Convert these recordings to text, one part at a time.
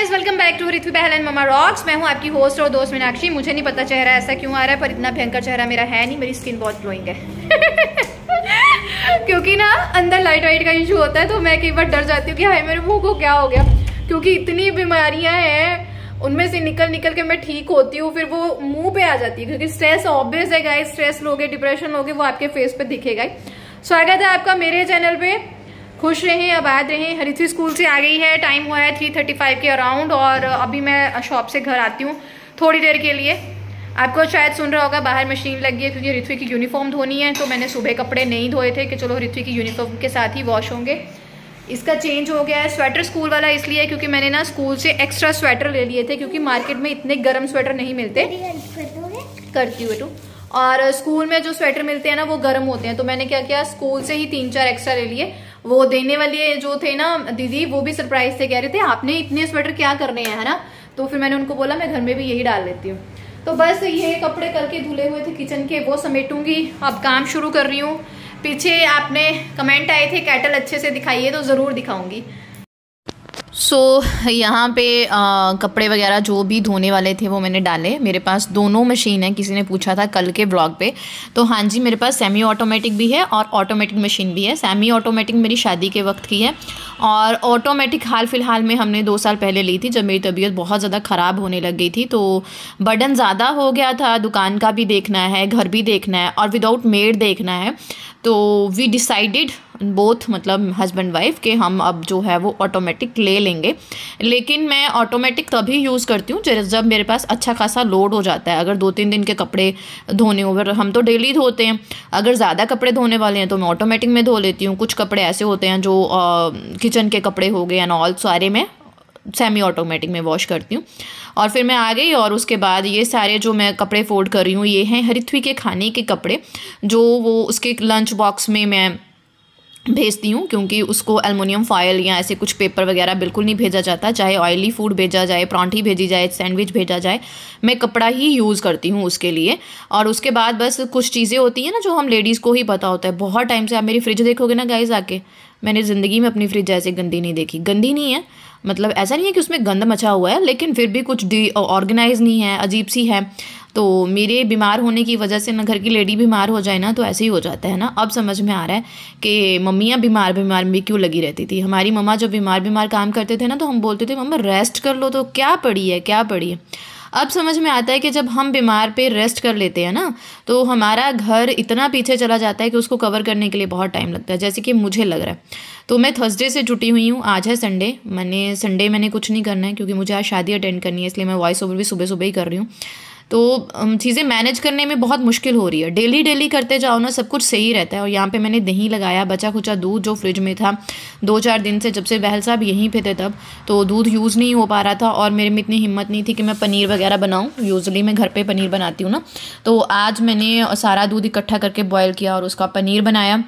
Guys, welcome back to Ritvi Bahl and mama rocks. मैं हूं आपकी होस्ट और दोस्त मीनाक्षी। मुझे नहीं पता चेहरा ऐसा क्यों आ रहा है, पर इतना भयंकर चेहरा मेरा है नहीं। मेरी स्किन बहुत ग्लोइंग है क्योंकि ना अंदर लाइट वाइट का इशू होता है, तो मैं कई बार डर जाती हूँ कि हाय मेरे मुंह को क्या हो गया, क्योंकि इतनी बीमारियां हैं, उनमें से निकल निकल के मैं ठीक होती हूँ, फिर वो मुंह पे आ जाती है। क्योंकि स्ट्रेस ऑब्वियस है गाइस, स्ट्रेस लोगे, डिप्रेशन लोगे, वो आपके फेस पे दिखेगा ही। स्वागत है आपका मेरे चैनल पे। खुश रहें, आबाद रहें। ऋत्वी स्कूल से आ गई है, टाइम हुआ है 3:35 के अराउंड, और अभी मैं शॉप से घर आती हूँ थोड़ी देर के लिए। आपको शायद सुन रहा होगा बाहर मशीन लगी है, क्योंकि ऋत्वी की यूनिफॉर्म धोनी है। तो मैंने सुबह कपड़े नहीं धोए थे कि चलो ऋत्वी की यूनिफॉर्म के साथ ही वॉश होंगे। इसका चेंज हो गया है। स्वेटर स्कूल वाला इसलिए क्योंकि मैंने ना स्कूल से एक्स्ट्रा स्वेटर ले लिए थे, क्योंकि मार्केट में इतने गर्म स्वेटर नहीं मिलते। करती हूँ बेटू। और स्कूल में जो स्वेटर मिलते हैं ना वो गर्म होते हैं, तो मैंने क्या किया, स्कूल से ही 3-4 एक्स्ट्रा ले लिए। वो देने वाले जो थे ना दीदी, वो भी सरप्राइज थे, कह रहे थे आपने इतने स्वेटर क्या करने हैं, है ना। तो फिर मैंने उनको बोला मैं घर में भी यही डाल लेती हूँ। तो बस ये कपड़े कल के धुले हुए थे किचन के, वो समेटूंगी। अब काम शुरू कर रही हूँ। पीछे आपने कमेंट आए थे कैटल अच्छे से दिखाइए, तो जरूर दिखाऊंगी। यहाँ पे कपड़े वगैरह जो भी धोने वाले थे वो मैंने डाले। मेरे पास दोनों मशीन है, किसी ने पूछा था कल के ब्लॉग पे। तो हाँ जी, मेरे पास सेमी ऑटोमेटिक भी है और ऑटोमेटिक मशीन भी है। सेमी ऑटोमेटिक मेरी शादी के वक्त की है, और ऑटोमेटिक हाल फिलहाल में हमने 2 साल पहले ली थी, जब मेरी तबीयत बहुत ज़्यादा ख़राब होने लग गई थी। तो बर्डन ज़्यादा हो गया था, दुकान का भी देखना है, घर भी देखना है, और विदाउट मेड देखना है। तो वी डिसाइडेड बोथ, मतलब हस्बैंड वाइफ, के हम अब जो है वो ऑटोमेटिक ले लेंगे। लेकिन मैं ऑटोमेटिक तभी यूज़ करती हूँ जब मेरे पास अच्छा खासा लोड हो जाता है। अगर 2-3 दिन के कपड़े धोने ओवर, हम तो डेली धोते हैं। अगर ज़्यादा कपड़े धोने वाले हैं तो मैं ऑटोमेटिक में धो लेती हूँ। कुछ कपड़े ऐसे होते हैं जो किचन के कपड़े हो गए एंड ऑल, सारे में सेमी ऑटोमेटिक में वॉश करती हूँ। और फिर मैं आ गई, और उसके बाद ये सारे जो मैं कपड़े फोल्ड कर रही हूँ, ये हैं ऋत्वी के खाने के कपड़े, जो वो उसके लंच बॉक्स में मैं भेजती हूँ, क्योंकि उसको एलुमिनियम फॉयल या ऐसे कुछ पेपर वगैरह बिल्कुल नहीं भेजा जाता। चाहे ऑयली फूड भेजा जाए, परांठी भेजी जाए, सैंडविच भेजा जाए, मैं कपड़ा ही यूज़ करती हूँ उसके लिए। और उसके बाद बस कुछ चीज़ें होती हैं ना जो हम लेडीज़ को ही पता होता है। बहुत टाइम से आप मेरी फ्रिज देखोगे ना गाइस आके, मैंने ज़िंदगी में अपनी फ्रिज ऐसे गंदी नहीं देखी। गंदी नहीं है, मतलब ऐसा नहीं है कि उसमें गंद मचा हुआ है, लेकिन फिर भी कुछ ऑर्गेनाइज नहीं है, अजीब सी है। तो मेरे बीमार होने की वजह से ना घर की लेडी बीमार हो जाए ना तो ऐसे ही हो जाता है ना। अब समझ में आ रहा है कि मम्मियाँ बीमार में क्यों लगी रहती थी। हमारी मम्मा जब बीमार काम करते थे ना, तो हम बोलते थे मम्मा रेस्ट कर लो, तो क्या पड़ी है। अब समझ में आता है कि जब हम बीमार पे रेस्ट कर लेते हैं ना, तो हमारा घर इतना पीछे चला जाता है कि उसको कवर करने के लिए बहुत टाइम लगता है, जैसे कि मुझे लग रहा है। तो मैं थर्सडे से जुटी हुई हूँ। आज है संडे। मैंने कुछ नहीं करना है, क्योंकि मुझे आज शादी अटेंड करनी है, इसलिए मैं वॉइस ओवर भी सुबह सुबह ही कर रही हूँ। तो चीज़ें मैनेज करने में बहुत मुश्किल हो रही है। डेली करते जाओ ना, सब कुछ सही रहता है। और यहाँ पे मैंने दही लगाया, बचा खुचा दूध जो फ्रिज में था 2-4 दिन से, जब से बहल साहब यहीं पे थे तब, तो दूध यूज़ नहीं हो पा रहा था, और मेरे में इतनी हिम्मत नहीं थी कि मैं पनीर वगैरह बनाऊँ। यूजुअली मैं घर पे पनीर बनाती हूँ ना, तो आज मैंने सारा दूध इकट्ठा करके बॉयल किया और उसका पनीर बनाया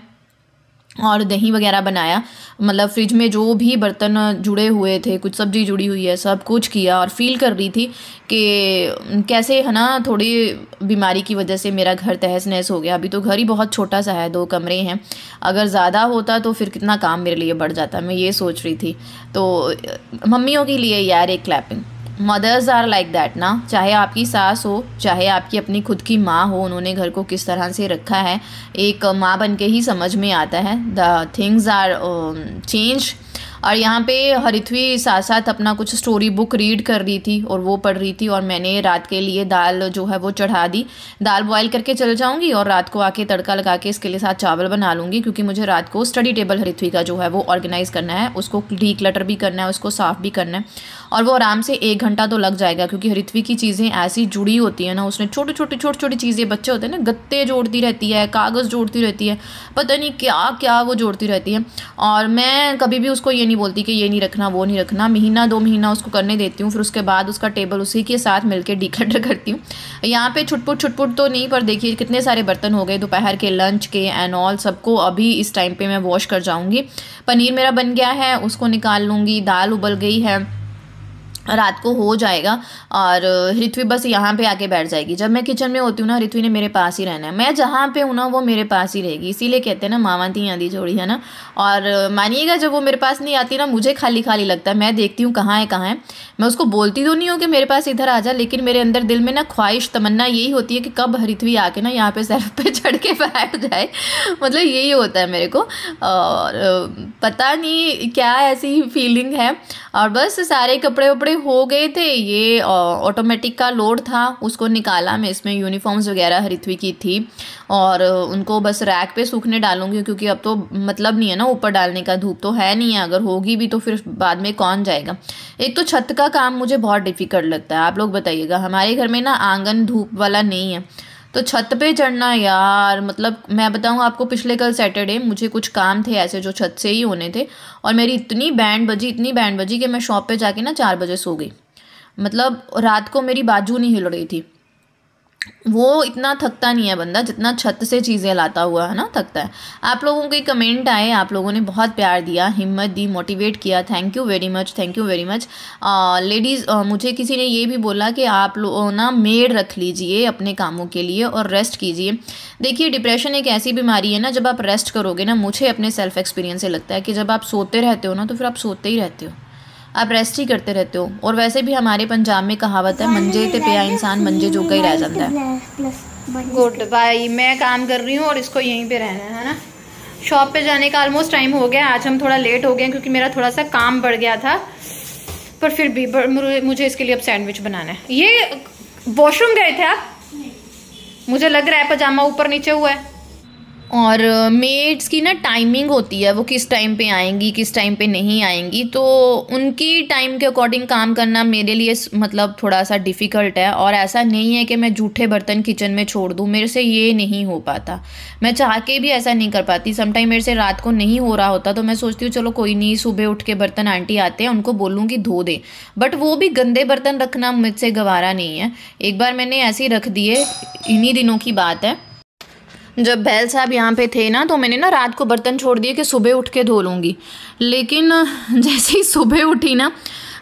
और दही वगैरह बनाया। मतलब फ्रिज में जो भी बर्तन जुड़े हुए थे, कुछ सब्जी जुड़ी हुई है, सब कुछ किया। और फील कर रही थी कि कैसे है ना, थोड़ी बीमारी की वजह से मेरा घर तहस नहस हो गया। अभी तो घर ही बहुत छोटा सा है, 2 कमरे हैं। अगर ज़्यादा होता तो फिर कितना काम मेरे लिए बढ़ जाता, मैं ये सोच रही थी। तो मम्मियों के लिए यार एक clapping. Mothers are like that ना, चाहे आपकी सास हो, चाहे आपकी अपनी खुद की माँ हो, उन्होंने घर को किस तरह से रखा है, एक माँ बन के ही समझ में आता है। The things are change. और यहाँ पे ऋत्वी साथ साथ अपना कुछ स्टोरी बुक रीड कर रही थी और वो पढ़ रही थी, और मैंने रात के लिए दाल जो है वो चढ़ा दी। दाल बॉयल करके चल जाऊँगी, और रात को आके तड़का लगा के इसके लिए साथ चावल बना लूँगी, क्योंकि मुझे रात को स्टडी टेबल ऋत्वी का जो है वो ऑर्गेनाइज़ करना है, उसको डीक्लटर भी करना है, उसको साफ़ भी करना है। और वो आराम से 1 घंटा तो लग जाएगा, क्योंकि ऋत्वी की चीज़ें ऐसी जुड़ी होती हैं ना, उसने छोटी छोटी चीज़ें, बच्चे होते हैं ना, गत्ते जोड़ती रहती है, कागज़ जोड़ती रहती है, पता नहीं क्या क्या वो जोड़ती रहती है। और मैं कभी भी उसको ये नहीं बोलती कि ये नहीं रखना, वो नहीं रखना। 1-2 महीना उसको करने देती हूँ, फिर उसके बाद उसका टेबल उसी के साथ मिलकर डिक्लटर करती हूँ। यहाँ पे छुटपुट तो नहीं, पर देखिए कितने सारे बर्तन हो गए दोपहर के लंच के एंड ऑल। सबको अभी इस टाइम पे मैं वॉश कर जाऊँगी। पनीर मेरा बन गया है, उसको निकाल लूँगी। दाल उबल गई है, रात को हो जाएगा और ऋत्वी बस यहाँ पे आके बैठ जाएगी। जब मैं किचन में होती हूँ ना, ऋत्वी ने मेरे पास ही रहना है। मैं जहाँ पे हूँ ना वो मेरे पास ही रहेगी। इसीलिए कहते हैं ना मामा थी आंधी जोड़ी, है ना। और मानिएगा जब वो मेरे पास नहीं आती ना, मुझे खाली खाली लगता है। मैं देखती हूँ कहाँ है कहाँ है। मैं उसको बोलती तो नहीं हूँ कि मेरे पास इधर आ जा, लेकिन मेरे अंदर दिल में ना ख्वाहिश तमन्ना यही होती है कि कब ऋत्वी आके ना यहाँ पे सर पे चढ़ के बैठ जाए। मतलब यही होता है मेरे को, और पता नहीं क्या ऐसी फीलिंग है। और बस सारे कपड़े वपड़े हो गए थे। ये ऑटोमेटिक का लोड था, उसको निकाला मैं। इसमें यूनिफॉर्म्स वगैरह ऋत्वी की थी और उनको बस रैक पे सूखने डालूंगी, क्योंकि अब तो मतलब नहीं है ना ऊपर डालने का, धूप तो है नहीं है। अगर होगी भी तो फिर बाद में कौन जाएगा। एक तो छत का काम मुझे बहुत डिफ़िकल्ट लगता है। आप लोग बताइएगा, हमारे घर में ना आंगन धूप वाला नहीं है, तो छत पे चढ़ना यार, मतलब मैं बताऊँ आपको, पिछले कल सैटरडे मुझे कुछ काम थे ऐसे जो छत से ही होने थे, और मेरी इतनी बैंड बजी कि मैं शॉप पे जाके ना 4 बजे सो गई। मतलब रात को मेरी बाजू नहीं हिल रही थी। वो इतना थकता नहीं है बंदा जितना छत से चीज़ें लाता हुआ, है ना, थकता है। आप लोगों के कमेंट आए, आप लोगों ने बहुत प्यार दिया, हिम्मत दी, मोटिवेट किया। Thank you very much, thank you very much. Ladies, मुझे किसी ने ये भी बोला कि आप लोग ना मेड रख लीजिए अपने कामों के लिए और रेस्ट कीजिए। देखिए, डिप्रेशन एक ऐसी बीमारी है ना, जब आप रेस्ट करोगे ना, मुझे अपने सेल्फ एक्सपीरियंस से लगता है कि जब आप सोते रहते हो ना, तो फिर आप सोते ही रहते हो, आप रेस्ट ही करते रहते हो। और वैसे भी हमारे पंजाब में कहावत है, मंजे ते पिया इंसान मंजे जोगा ही रह जाता है। Good bye. मैं काम कर रही हूँ और इसको यहीं पे रहना है ना। शॉप पे जाने का ऑलमोस्ट टाइम हो गया। आज हम थोड़ा लेट हो गए क्योंकि मेरा थोड़ा सा काम बढ़ गया था, पर फिर भी मुझे इसके लिए अब सैंडविच बनाना है। ये वॉशरूम गए थे आप? मुझे लग रहा है पजामा ऊपर नीचे हुआ है। और मेड्स की ना टाइमिंग होती है, वो किस टाइम पे आएंगी किस टाइम पे नहीं आएंगी, तो उनकी टाइम के अकॉर्डिंग काम करना मेरे लिए मतलब थोड़ा सा डिफ़िकल्ट है। और ऐसा नहीं है कि मैं जूठे बर्तन किचन में छोड़ दूँ, मेरे से ये नहीं हो पाता। मैं चाह के भी ऐसा नहीं कर पाती। समटाइम मेरे से रात को नहीं हो रहा होता तो मैं सोचती हूँ चलो कोई नहीं, सुबह उठ के बर्तन आंटी आते हैं उनको बोलूँगी धो दे, बट वो भी गंदे बर्तन रखना मुझसे गवारा नहीं है। एक बार मैंने ऐसे ही रख दिए, इन्हीं दिनों की बात है, जब बैल साहब यहाँ पे थे ना, तो मैंने ना रात को बर्तन छोड़ दिए कि सुबह उठ के धो लूँगी। लेकिन जैसे ही सुबह उठी ना,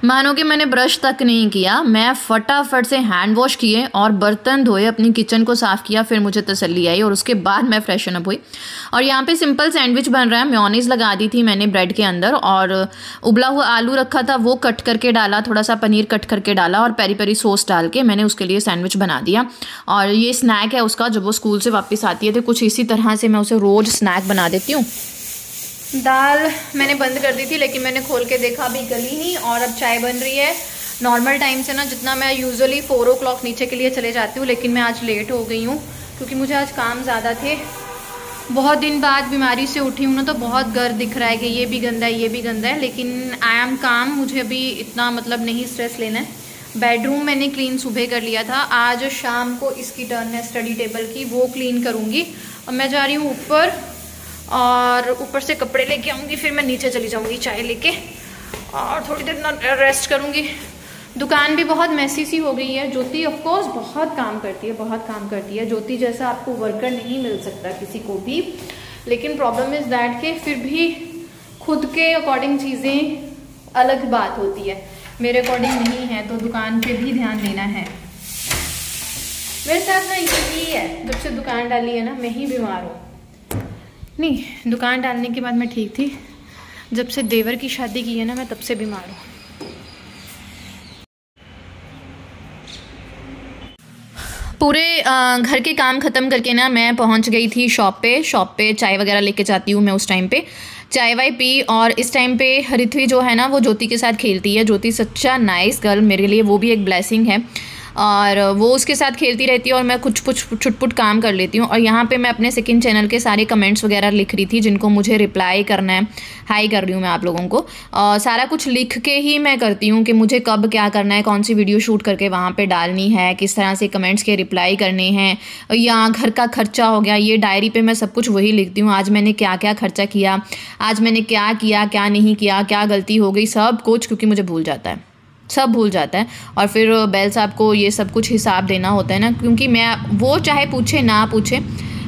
मानो कि मैंने ब्रश तक नहीं किया, मैं फटाफट से हैंड वॉश किए और बर्तन धोए, अपनी किचन को साफ़ किया, फिर मुझे तसल्ली आई और उसके बाद मैं फ्रेशन अप हुई। और यहाँ पे सिंपल सैंडविच बन रहा है। मेयोनीज़ लगा दी थी मैंने ब्रेड के अंदर, और उबला हुआ आलू रखा था वो कट करके डाला, थोड़ा सा पनीर कट करके डाला और पेरी पेरी सॉस डाल के मैंने उसके लिए सैंडविच बना दिया। और ये स्नैक है उसका, जब वो स्कूल से वापस आती है तो कुछ इसी तरह से मैं उसे रोज़ स्नैक बना देती हूँ। दाल मैंने बंद कर दी थी, लेकिन मैंने खोल के देखा अभी गली नहीं। और अब चाय बन रही है। नॉर्मल टाइम से ना जितना मैं यूजुअली 4 o'clock नीचे के लिए चले जाती हूँ, लेकिन मैं आज लेट हो गई हूँ क्योंकि मुझे आज काम ज़्यादा थे। बहुत दिन बाद बीमारी से उठी हूँ ना, तो बहुत गर्द दिख रहा है कि ये भी गंदा है ये भी गंदा है, लेकिन आई एम काम। मुझे अभी इतना मतलब नहीं स्ट्रेस लेना है। बेडरूम मैंने क्लीन सुबह कर लिया था, आज शाम को इसकी टर्न है स्टडी टेबल की, वो क्लीन करूँगी। और मैं जा रही हूँ ऊपर और ऊपर से कपड़े लेके आऊँगी, फिर मैं नीचे चली जाऊँगी चाय लेके और थोड़ी देर ना रेस्ट करूँगी। दुकान भी बहुत मैसी सी हो गई है। ज्योति ऑफ कोर्स बहुत काम करती है, बहुत काम करती है। ज्योति जैसा आपको वर्कर नहीं मिल सकता किसी को भी, लेकिन प्रॉब्लम इज़ दैट कि फिर भी खुद के अकॉर्डिंग चीज़ें अलग बात होती है, मेरे अकॉर्डिंग नहीं है, तो दुकान पे भी ध्यान देना है। मेरे साथ ना यही है, जब से दुकान डाली है ना मैं ही बीमार हूँ। नहीं, दुकान डालने के बाद मैं ठीक थी, जब से देवर की शादी की है ना मैं तब से बीमार हूँ। पूरे घर के काम ख़त्म करके ना मैं पहुँच गई थी शॉप पे चाय वगैरह लेके जाती हूँ मैं उस टाइम पे। चाय वाय पी, और इस टाइम पे ऋत्वी जो है ना वो ज्योति के साथ खेलती है। ज्योति सच्चा नाइस गर्ल, मेरे लिए वो भी एक ब्लेसिंग है, और वो उसके साथ खेलती रहती है और मैं कुछ छुटपुट काम कर लेती हूँ। और यहाँ पे मैं अपने सेकंड चैनल के सारे कमेंट्स वगैरह लिख रही थी जिनको मुझे रिप्लाई करना है। हाई कर रही हूँ मैं आप लोगों को, सारा कुछ लिख के ही मैं करती हूँ कि मुझे कब क्या करना है, कौन सी वीडियो शूट करके वहाँ पे डालनी है, किस तरह से कमेंट्स के रिप्लाई करने हैं, या घर का खर्चा हो गया, ये डायरी पे मैं सब कुछ वही लिखती हूँ। आज मैंने क्या क्या खर्चा किया, आज मैंने क्या किया क्या नहीं किया, क्या गलती हो गई, सब कुछ, क्योंकि मुझे भूल जाता है, सब भूल जाता है। और फिर बैल साहब को ये सब कुछ हिसाब देना होता है ना, क्योंकि मैं, वो चाहे पूछे ना पूछे,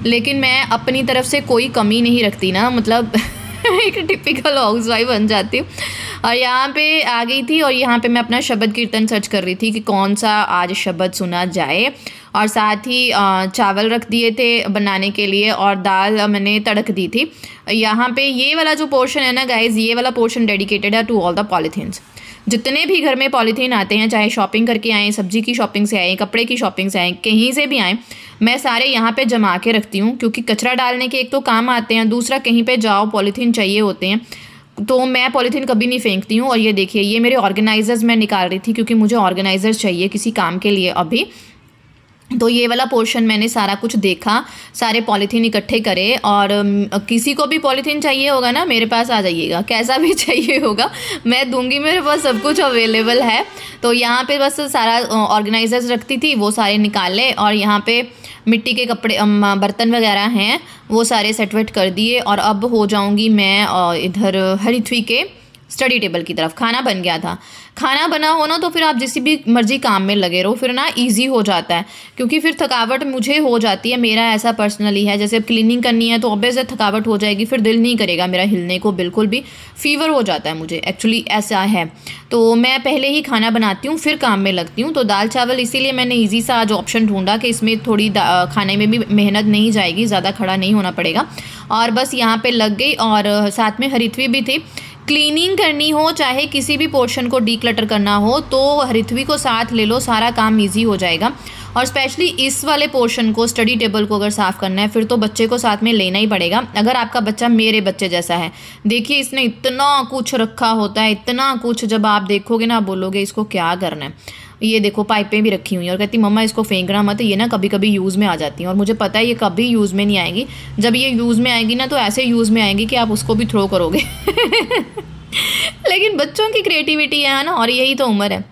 लेकिन मैं अपनी तरफ से कोई कमी नहीं रखती ना, मतलब एक टिपिकल हाउसवाइफ बन जाती हूँ। और यहाँ पे आ गई थी और यहाँ पे मैं अपना शब्द कीर्तन सर्च कर रही थी कि कौन सा आज शब्द सुना जाए, और साथ ही चावल रख दिए थे बनाने के लिए और दाल मैंने तड़क दी थी। यहाँ पे ये वाला जो पोर्शन है ना गाइज, ये वाला पोर्शन डेडिकेटेड है टू ऑल द पॉलीथीन्स। जितने भी घर में पॉलीथीन आते हैं, चाहे शॉपिंग करके आएँ, सब्जी की शॉपिंग से आएँ, कपड़े की शॉपिंग से आएँ, कहीं से भी आएँ, मैं सारे यहाँ पे जमा के रखती हूँ, क्योंकि कचरा डालने के एक तो काम आते हैं, दूसरा कहीं पे जाओ पॉलीथीन चाहिए होते हैं, तो मैं पॉलीथीन कभी नहीं फेंकती हूँ। और ये देखिए, ये मेरे ऑर्गेनाइजर्स मैं निकाल रही थी क्योंकि मुझे ऑर्गेनाइजर्स चाहिए किसी काम के लिए अभी। तो ये वाला पोर्शन मैंने सारा कुछ देखा, सारे पॉलीथीन इकट्ठे करे, और किसी को भी पॉलीथीन चाहिए होगा ना, मेरे पास आ जाइएगा, कैसा भी चाहिए होगा मैं दूंगी, मेरे पास सब कुछ अवेलेबल है। तो यहाँ पे बस सारा ऑर्गेनाइजर्स रखती थी, वो सारे निकाले, और यहाँ पे मिट्टी के कपड़े बर्तन वगैरह हैं वो सारे सेट वेट कर दिए। और अब हो जाऊँगी मैं इधर हरिथ्वी के स्टडी टेबल की तरफ। खाना बन गया था, खाना बना हो ना तो फिर आप जिस भी मर्जी काम में लगे रहो, फिर ना इजी हो जाता है, क्योंकि फिर थकावट मुझे हो जाती है, मेरा ऐसा पर्सनली है। जैसे अब क्लीनिंग करनी है तो ऑब्वियस थकावट हो जाएगी, फिर दिल नहीं करेगा मेरा हिलने को बिल्कुल भी, फीवर हो जाता है मुझे, एक्चुअली ऐसा है। तो मैं पहले ही खाना बनाती हूँ फिर काम में लगती हूँ। तो दाल चावल इसीलिए मैंने ईजी सा आज ऑप्शन ढूंढा कि इसमें थोड़ी खाने में भी मेहनत नहीं जाएगी, ज़्यादा खड़ा नहीं होना पड़ेगा, और बस यहाँ पर लग गई। और साथ में हरिथ्वी भी थी। क्लीनिंग करनी हो, चाहे किसी भी पोर्शन को डीक्लटर करना हो, तो हरिथ्वी को साथ ले लो, सारा काम इजी हो जाएगा। और स्पेशली इस वाले पोर्शन को, स्टडी टेबल को अगर साफ़ करना है, फिर तो बच्चे को साथ में लेना ही पड़ेगा। अगर आपका बच्चा मेरे बच्चे जैसा है, देखिए इसने इतना कुछ रखा होता है, इतना कुछ, जब आप देखोगे ना बोलोगे इसको क्या करना है। ये देखो पाइपें भी रखी हुई हैं और कहती मम्मा इसको फेंकना मत, ये ना कभी कभी यूज़ में आ जाती हैं, और मुझे पता है ये कभी यूज़ में नहीं आएंगी। जब ये यूज़ में आएगी ना तो ऐसे यूज़ में आएंगी कि आप उसको भी थ्रो करोगे लेकिन बच्चों की क्रिएटिविटी है ना, और यही तो उम्र है।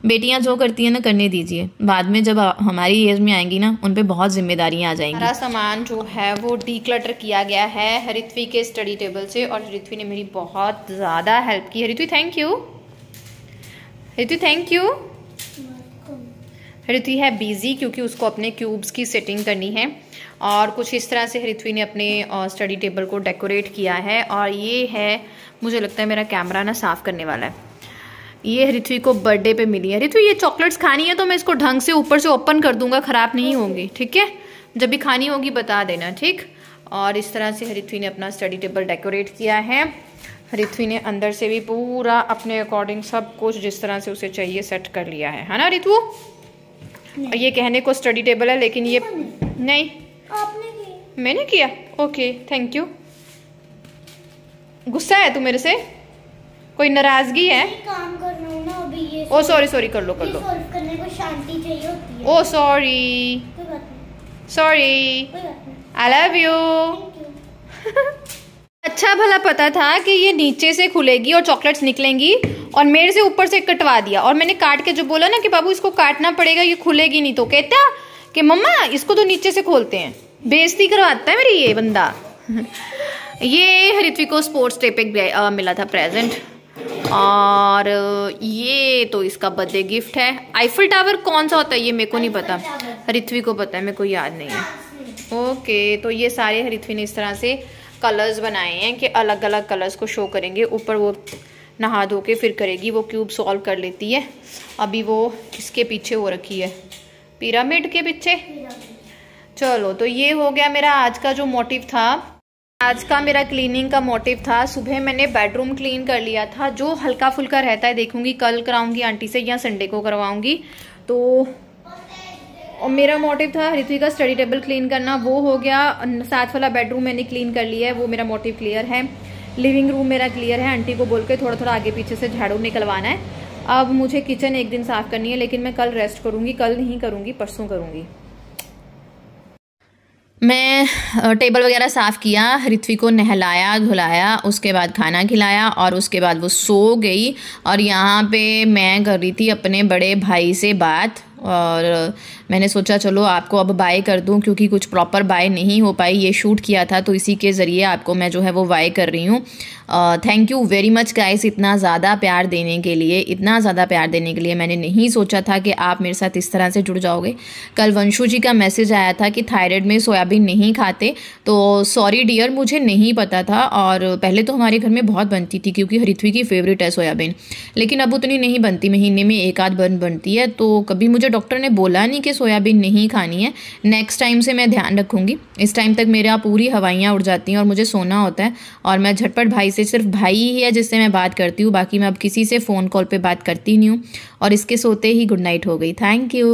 बेटियां जो करती हैं ना करने दीजिए, बाद में जब हमारी एज में आएंगी ना उन पे बहुत जिम्मेदारियां आ जाएंगी। सारा सामान जो है वो डीक्लटर किया गया है हरिथ्वी के स्टडी टेबल से, और हरिथ्वी ने मेरी बहुत ज़्यादा हेल्प की। Harithvi thank you, Harithvi thank you. Harithvi है बिजी क्योंकि उसको अपने क्यूब्स की सेटिंग करनी है, और कुछ इस तरह से हरिथ्वी ने अपने स्टडी टेबल को डेकोरेट किया है। और ये है, मुझे लगता है मेरा कैमरा ना साफ़ करने वाला है। ये हरिथ्वी को बर्थडे पे मिली है। हरिथ्वी ये चॉकलेट्स खानी है तो मैं इसको ढंग से ऊपर से ओपन कर दूंगा, ख़राब नहीं होंगी, ठीक है? जब भी खानी होगी बता देना, ठीक? और इस तरह से हरिथ्वी ने अपना स्टडी टेबल डेकोरेट किया है। हरिथ्वी ने अंदर से भी पूरा अपने अकॉर्डिंग सब कुछ जिस तरह से उसे चाहिए सेट कर लिया है ना रितु? ये कहने को स्टडी टेबल है लेकिन ये नहीं, आपने किया। मैंने किया। Okay thank you. गुस्सा है तू मेरे से? कोई नाराजगी है? काम कर रहा हूं ना अभी। ये ओ सॉरी कर लो सॉल्व करने को शांति चाहिए होती है। ओ सॉरी आई लव यू। अच्छा भला पता था कि ये नीचे से खुलेगी और चॉकलेट्स निकलेंगी, और मेरे से ऊपर से कटवा दिया, और मैंने काट के जो बोला ना कि बाबू इसको काटना पड़ेगा, ये खुलेगी नहीं, तो कहता कि मम्मा इसको तो नीचे से खोलते हैं। बेइज्जती करवाता है मेरी ये बंदा। ये हरिथ्वी को स्पोर्ट्स डे पे मिला था प्रेजेंट, और ये तो इसका बर्थडे गिफ्ट है। आईफल टावर कौन सा होता है ये मेरे को नहीं पता, हरिथ्वी को पता है, मेरे को याद नहीं है। ओके तो ये सारे हरिथ्वी ने इस तरह से कलर्स बनाए हैं कि अलग अलग कलर्स को शो करेंगे। ऊपर वो नहा धो के फिर करेगी, वो क्यूब सॉल्व कर लेती है। अभी वो किसके पीछे हो रखी है, पिरामिड के पीछे। चलो तो ये हो गया मेरा आज का जो मोटिव था। आज का मेरा क्लीनिंग का मोटिव था, सुबह मैंने बेडरूम क्लीन कर लिया था, जो हल्का फुल्का रहता है देखूंगी कल कराऊंगी आंटी से या संडे को करवाऊंगी। तो और मेरा मोटिव था हरिथ्वी का स्टडी टेबल क्लीन करना, वो हो गया। साथ वाला बेडरूम मैंने क्लीन कर लिया है, वो मेरा मोटिव क्लियर है। लिविंग रूम मेरा क्लियर है, आंटी को बोल के थोड़ा थोड़ा आगे पीछे से झाड़ू निकलवाना है। अब मुझे किचन एक दिन साफ करनी है, लेकिन मैं कल रेस्ट करूंगी, कल नहीं करूंगी, परसों करूंगी। मैं टेबल वगैरह साफ़ किया, हरिथ्वी को नहलाया धुलाया, उसके बाद खाना खिलाया, और उसके बाद वो सो गई। और यहाँ पे मैं कर रही थी अपने बड़े भाई से बात, और मैंने सोचा चलो आपको अब बाय कर दूं, क्योंकि कुछ प्रॉपर बाय नहीं हो पाई, ये शूट किया था तो इसी के ज़रिए आपको मैं जो है वो बाय कर रही हूँ। Thank you very much guys, इतना ज़्यादा प्यार देने के लिए, इतना ज़्यादा प्यार देने के लिए। मैंने नहीं सोचा था कि आप मेरे साथ इस तरह से जुड़ जाओगे। कल वंशु जी का मैसेज आया था कि थायराइड में सोयाबीन नहीं खाते, तो सॉरी डियर, मुझे नहीं पता था। और पहले तो हमारे घर में बहुत बनती थी क्योंकि हरिथ्वी की फेवरेट है सोयाबीन, लेकिन अब उतनी नहीं बनती, महीने में एक आध बनती है। तो कभी मुझे डॉक्टर ने बोला नहीं कि सोयाबीन नहीं खानी है। नेक्स्ट टाइम से मैं ध्यान रखूँगी। इस टाइम तक मेरे यहाँ पूरी हवाइयाँ उड़ जाती हैं और मुझे सोना होता है, और मैं झटपट भाई से, सिर्फ भाई ही है जिससे मैं बात करती हूँ, बाकी मैं अब किसी से फ़ोन कॉल पे बात करती नहीं हूँ। और इसके सोते ही गुड नाइट हो गई। Thank you.